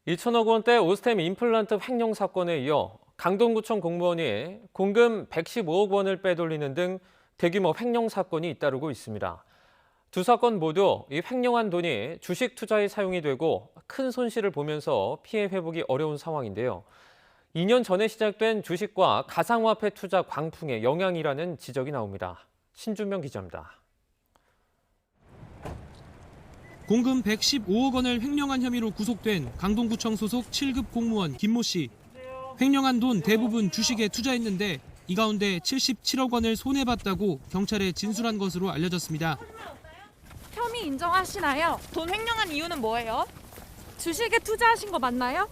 2천억 원대 오스템 임플란트 횡령 사건에 이어 강동구청 공무원이 공금 115억 원을 빼돌리는 등 대규모 횡령 사건이 잇따르고 있습니다. 두 사건 모두 이 횡령한 돈이 주식 투자에 사용이 되고 큰 손실을 보면서 피해 회복이 어려운 상황인데요. 2년 전에 시작된 주식과 가상화폐 투자 광풍의 영향이라는 지적이 나옵니다. 신준명 기자입니다. 공금 115억 원을 횡령한 혐의로 구속된 강동구청 소속 7급 공무원 김모 씨. 횡령한 돈 대부분 주식에 투자했는데 이 가운데 77억 원을 손해봤다고 경찰에 진술한 것으로 알려졌습니다. 혐의 인정하시나요? 돈 횡령한 이유는 뭐예요? 주식에 투자하신 거 맞나요?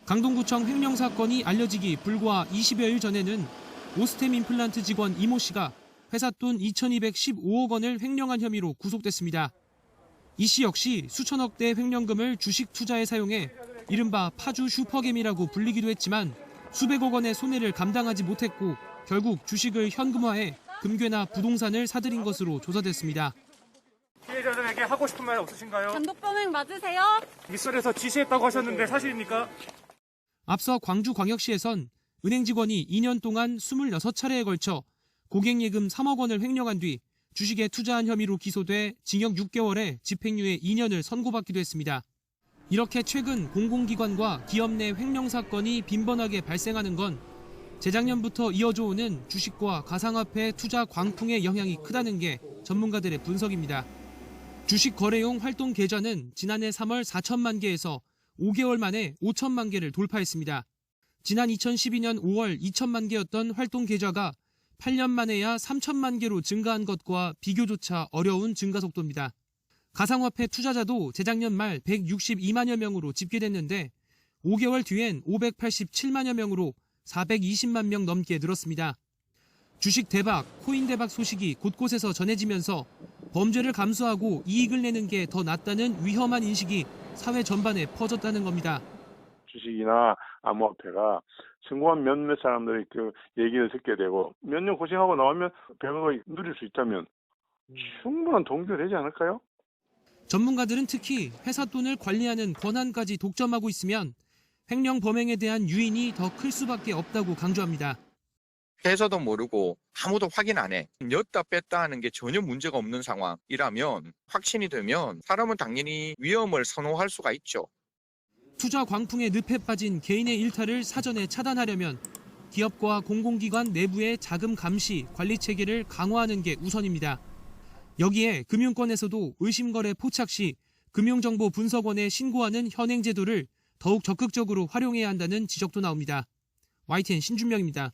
강동구청 횡령 사건이 알려지기 불과 20여일 전에는 오스템 임플란트 직원 이모 씨가 회사 돈 2,215억 원을 횡령한 혐의로 구속됐습니다. 이 씨 역시 수천억대 횡령금을 주식 투자에 사용해 이른바 파주 슈퍼겜이라고 불리기도 했지만 수백억 원의 손해를 감당하지 못했고 결국 주식을 현금화해 금괴나 부동산을 사들인 것으로 조사됐습니다. 피해자들에게 하고 싶은 말 없으신가요? 단독범행 맞으세요? 윗선에서 지시했다고 하셨는데 사실입니까? 앞서 광주광역시에선 은행 직원이 2년 동안 26차례에 걸쳐 고객예금 3억 원을 횡령한 뒤 주식에 투자한 혐의로 기소돼 징역 6개월에 집행유예 2년을 선고받기도 했습니다. 이렇게 최근 공공기관과 기업 내 횡령 사건이 빈번하게 발생하는 건 재작년부터 이어져 오는 주식과 가상화폐 투자 광풍의 영향이 크다는 게 전문가들의 분석입니다. 주식 거래용 활동 계좌는 지난해 3월 4천만 개에서 5개월 만에 5천만 개를 돌파했습니다. 지난 2012년 5월 2천만 개였던 활동 계좌가 8년 만에야 3천만 개로 증가한 것과 비교조차 어려운 증가 속도입니다. 가상화폐 투자자도 재작년 말 162만여 명으로 집계됐는데 5개월 뒤엔 587만여 명으로 420만 명 넘게 늘었습니다. 주식 대박, 코인 대박 소식이 곳곳에서 전해지면서 범죄를 감수하고 이익을 내는 게 더 낫다는 위험한 인식이 사회 전반에 퍼졌다는 겁니다. 주식이나 암호화폐가 성공한 몇몇 사람들의 그 얘기를 듣게 되고 몇 년 고생하고 나오면 100억을 누릴 수 있다면 충분한 동기가 되지 않을까요? 전문가들은 특히 회사 돈을 관리하는 권한까지 독점하고 있으면 횡령 범행에 대한 유인이 더 클 수밖에 없다고 강조합니다. 해서도 모르고 아무도 확인 안 해. 였다 뺐다 하는 게 전혀 문제가 없는 상황이라면 확신이 되면 사람은 당연히 위험을 선호할 수가 있죠. 투자 광풍에 늪에 빠진 개인의 일탈을 사전에 차단하려면 기업과 공공기관 내부의 자금 감시, 관리 체계를 강화하는 게 우선입니다. 여기에 금융권에서도 의심거래 포착 시 금융정보분석원에 신고하는 현행 제도를 더욱 적극적으로 활용해야 한다는 지적도 나옵니다. YTN 신준명입니다.